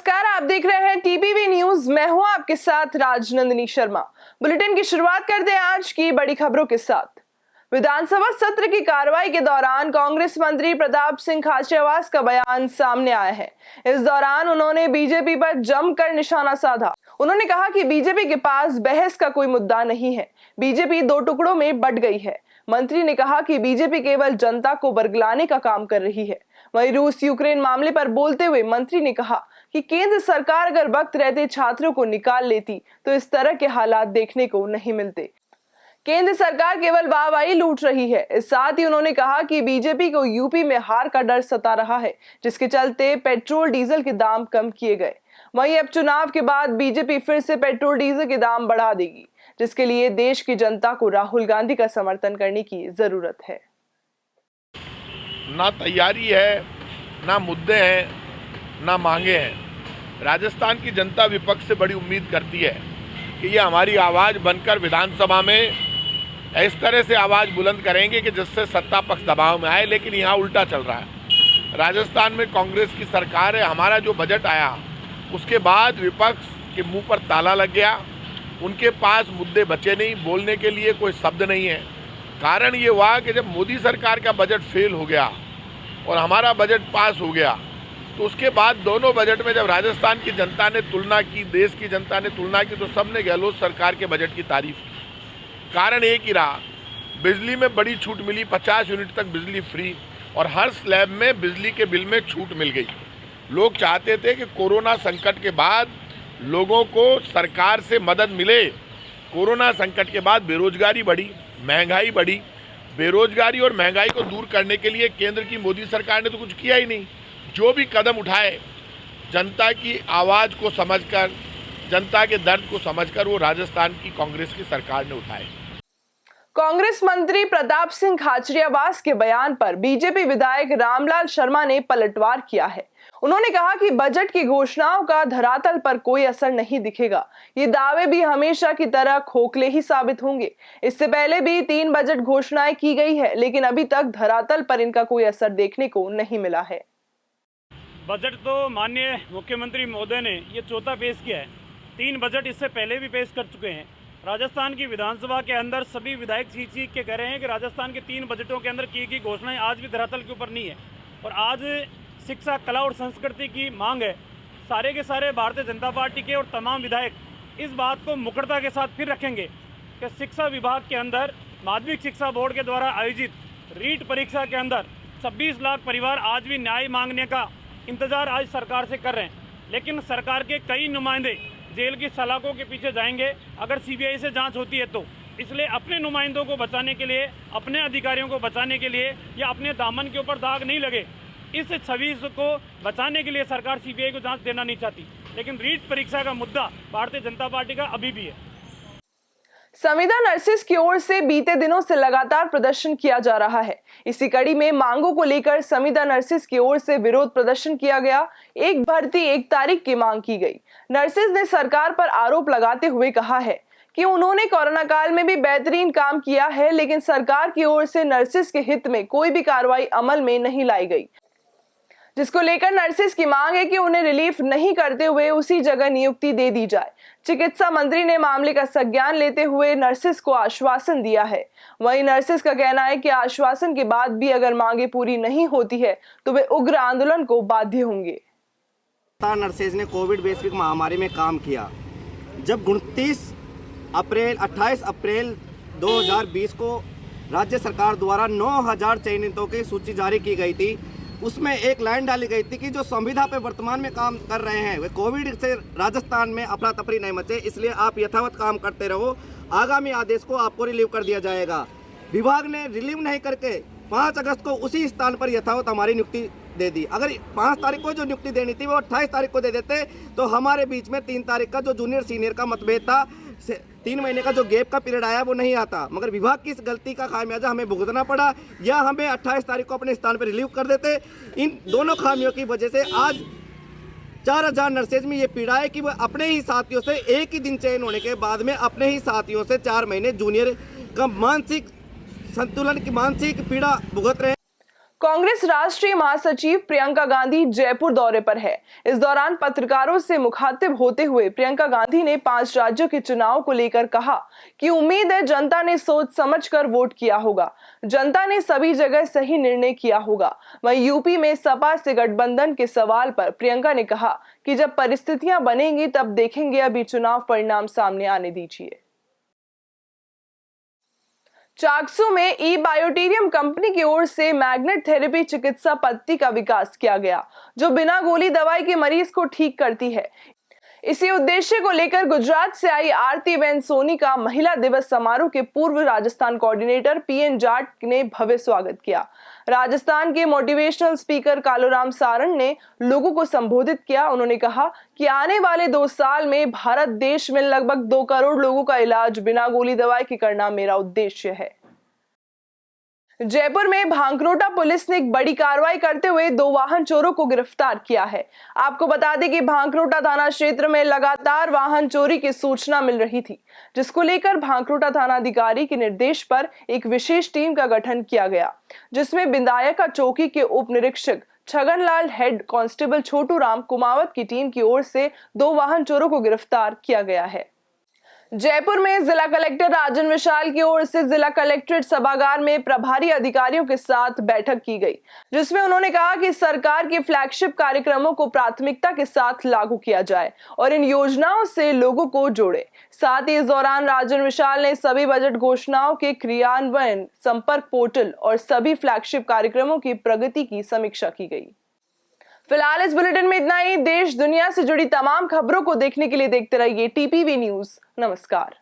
नमस्कार, आप देख रहे हैं टीपीवी न्यूज। मैं हूं आपके साथ राजनंदिनी शर्मा। बुलेटिन की शुरुआत करते हैं आज की बड़ी खबरों के साथ। विधानसभा सत्र की कार्रवाई के दौरान कांग्रेस मंत्री प्रताप सिंह खाचरियावास का बयान सामने आया है। इस दौरान उन्होंने बीजेपी पर जमकर निशाना साधा। उन्होंने कहा कि बीजेपी के पास बहस का कोई मुद्दा नहीं है, बीजेपी दो टुकड़ों में बंट गई है। मंत्री ने कहा कि बीजेपी केवल जनता को बरगलाने का काम कर रही है। वहीं रूस यूक्रेन मामले पर बोलते हुए मंत्री ने कहा कि केंद्र सरकार अगर वक्त रहते छात्रों को निकाल लेती तो इस तरह के हालात देखने को नहीं मिलते। केंद्र सरकार केवल वाहवाही लूट रही है। इस साथ ही उन्होंने कहा कि बीजेपी को यूपी में हार का डर सता रहा है, जिसके चलते पेट्रोल डीजल के दाम कम किए गए। वहीं अब चुनाव के बाद बीजेपी फिर से पेट्रोल डीजल के दाम बढ़ा देगी, जिसके लिए देश की जनता को राहुल गांधी का समर्थन करने की जरूरत है। ना तैयारी है, ना मुद्दे हैं, ना मांगे हैं। राजस्थान की जनता विपक्ष से बड़ी उम्मीद करती है कि ये हमारी आवाज़ बनकर विधानसभा में इस तरह से आवाज़ बुलंद करेंगे कि जिससे सत्ता पक्ष दबाव में आए, लेकिन यहाँ उल्टा चल रहा है। राजस्थान में कांग्रेस की सरकार है। हमारा जो बजट आया उसके बाद विपक्ष के मुंह पर ताला लग गया। उनके पास मुद्दे बचे नहीं, बोलने के लिए कोई शब्द नहीं है। कारण ये हुआ कि जब मोदी सरकार का बजट फेल हो गया और हमारा बजट पास हो गया, तो उसके बाद दोनों बजट में जब राजस्थान की जनता ने तुलना की, देश की जनता ने तुलना की, तो सबने गहलोत सरकार के बजट की तारीफ की। कारण एक ही रहा, बिजली में बड़ी छूट मिली, 50 यूनिट तक बिजली फ्री, और हर स्लैब में बिजली के बिल में छूट मिल गई। लोग चाहते थे कि कोरोना संकट के बाद लोगों को सरकार से मदद मिले। कोरोना संकट के बाद बेरोजगारी बढ़ी, महंगाई बढ़ी। बेरोजगारी और महंगाई को दूर करने के लिए केंद्र की मोदी सरकार ने तो कुछ किया ही नहीं। जो भी कदम उठाए, जनता की आवाज़ को समझकर, जनता के दर्द को समझकर वो राजस्थान की कांग्रेस की सरकार ने उठाए। कांग्रेस मंत्री प्रताप सिंह खाचरियावास के बयान पर बीजेपी विधायक रामलाल शर्मा ने पलटवार किया है। उन्होंने कहा कि बजट की घोषणाओं का धरातल पर कोई असर नहीं दिखेगा। ये दावे भी हमेशा की तरह खोखले ही साबित होंगे। इससे पहले भी 3 बजट घोषणाएं की गई है, लेकिन अभी तक धरातल पर इनका कोई असर देखने को नहीं मिला है। बजट तो माननीय मुख्यमंत्री महोदय ने ये चौथा पेश किया है। 3 बजट इससे पहले भी पेश कर चुके हैं। राजस्थान की विधानसभा के अंदर सभी विधायक चीख के कह रहे हैं कि राजस्थान के 3 बजटों के अंदर की गई घोषणाएं आज भी धरातल के ऊपर नहीं है। और आज शिक्षा, कला और संस्कृति की मांग है। सारे के सारे भारतीय जनता पार्टी के और तमाम विधायक इस बात को मुखरता के साथ फिर रखेंगे कि शिक्षा विभाग के अंदर माध्यमिक शिक्षा बोर्ड के द्वारा आयोजित रीट परीक्षा के अंदर 26 लाख परिवार आज भी न्याय मांगने का इंतजार आज सरकार से कर रहे हैं। लेकिन सरकार के कई नुमाइंदे जेल की सलाखों के पीछे जाएंगे अगर सीबीआई से जांच होती है तो। इसलिए अपने नुमाइंदों को बचाने के लिए, अपने अधिकारियों को बचाने के लिए, या अपने दामन के ऊपर दाग नहीं लगे, इस छवि को बचाने के लिए सरकार सीबीआई को जांच देना नहीं चाहती। लेकिन रीट परीक्षा का मुद्दा भारतीय जनता पार्टी का अभी भी है। संविदा नर्सेस की ओर से बीते दिनों से लगातार प्रदर्शन किया जा रहा है। इसी कड़ी में मांगों को लेकर संविदा नर्सेस की ओर से विरोध प्रदर्शन किया गया। एक भर्ती एक तारीख की मांग की गई। नर्सेस ने सरकार पर आरोप लगाते हुए कहा है कि उन्होंने कोरोना काल में भी बेहतरीन काम किया है, लेकिन सरकार की ओर से नर्सेस के हित में कोई भी कार्रवाई अमल में नहीं लाई गई, जिसको लेकर नर्सेस की मांग है कि उन्हें रिलीफ नहीं करते हुए उसी जगह नियुक्ति दे दी जाए। चिकित्सा मंत्री ने मामले का संज्ञान लेते हुए नर्सेस को आश्वासन दिया है। वहीं नर्सेस का कहना है कि आश्वासन के बाद भी अगर मांगे पूरी नहीं होती है तो वे उग्र आंदोलन को बाध्य होंगे। नर्सेस ने कोविड वैश्विक महामारी में काम किया। जब 28 अप्रैल 2020 को राज्य सरकार द्वारा 9000 चयनितों की सूची जारी की गई थी, उसमें एक लाइन डाली गई थी कि जो संविदा पे वर्तमान में काम कर रहे हैं वे कोविड से राजस्थान में अफरा तफरी नहीं मचे, इसलिए आप यथावत काम करते रहो। आगामी आदेश को आपको रिलीव कर दिया जाएगा। विभाग ने रिलीव नहीं करके 5 अगस्त को उसी स्थान पर यथावत हमारी नियुक्ति दे दी। अगर 5 तारीख को जो नियुक्ति देनी थी वो 28 तारीख को दे देते तो हमारे बीच में 3 तारीख का जो जूनियर सीनियर का मतभेद था, 3 महीने का जो गैप का पीरियड आया वो नहीं आता। मगर विभाग की इस गलती का खामियाजा हमें भुगतना पड़ा, या हमें 28 तारीख को अपने स्थान पर रिलीव कर देते। इन दोनों खामियों की वजह से आज 4000 नर्सेज में ये पीड़ा है कि वो अपने ही साथियों से एक ही दिन चयन होने के बाद में अपने ही साथियों से 4 महीने जूनियर का मानसिक संतुलन की मानसिक पीड़ा भुगत रहे हैं। कांग्रेस राष्ट्रीय महासचिव प्रियंका गांधी जयपुर दौरे पर है। इस दौरान पत्रकारों से मुखातिब होते हुए प्रियंका गांधी ने 5 राज्यों के चुनाव को लेकर कहा कि उम्मीद है जनता ने सोच समझकर वोट किया होगा। जनता ने सभी जगह सही निर्णय किया होगा। वहीं यूपी में सपा से गठबंधन के सवाल पर प्रियंका ने कहा कि जब परिस्थितियां बनेंगी तब देखेंगे, अभी चुनाव परिणाम सामने आने दीजिए। चाकसू में ई बायोटेरियम कंपनी की ओर से मैग्नेट थेरेपी चिकित्सा पद्धति का विकास किया गया, जो बिना गोली दवाई के मरीज को ठीक करती है। इसी उद्देश्य को लेकर गुजरात से आई आरतीबेन सोनी का महिला दिवस समारोह के पूर्व राजस्थान कोऑर्डिनेटर पीएन जाट ने भव्य स्वागत किया। राजस्थान के मोटिवेशनल स्पीकर कालूराम सारंग ने लोगों को संबोधित किया। उन्होंने कहा कि आने वाले 2 साल में भारत देश में लगभग 2 करोड़ लोगों का इलाज बिना गोली दवाई के करना मेरा उद्देश्य है। जयपुर में भांकरोटा पुलिस ने एक बड़ी कार्रवाई करते हुए 2 वाहन चोरों को गिरफ्तार किया है। आपको बता दें कि भांकरोटा थाना क्षेत्र में लगातार वाहन चोरी की सूचना मिल रही थी, जिसको लेकर भांकरोटा थाना अधिकारी के निर्देश पर एक विशेष टीम का गठन किया गया, जिसमें बिंदायका चौकी के उप निरीक्षक छगनलाल, हेड कांस्टेबल छोटू राम कुमावत की टीम की ओर से 2 वाहन चोरों को गिरफ्तार किया गया है। जयपुर में जिला कलेक्टर राजन विशाल की ओर से जिला कलेक्ट्रेट सभागार में प्रभारी अधिकारियों के साथ बैठक की गई, जिसमें उन्होंने कहा कि सरकार के फ्लैगशिप कार्यक्रमों को प्राथमिकता के साथ लागू किया जाए और इन योजनाओं से लोगों को जोड़े। साथ ही इस दौरान राजन विशाल ने सभी बजट घोषणाओं के क्रियान्वयन, संपर्क पोर्टल और सभी फ्लैगशिप कार्यक्रमों की प्रगति की समीक्षा की गई। फिलहाल इस बुलेटिन में इतना ही। देश दुनिया से जुड़ी तमाम खबरों को देखने के लिए देखते रहिए टीपीवी न्यूज। नमस्कार।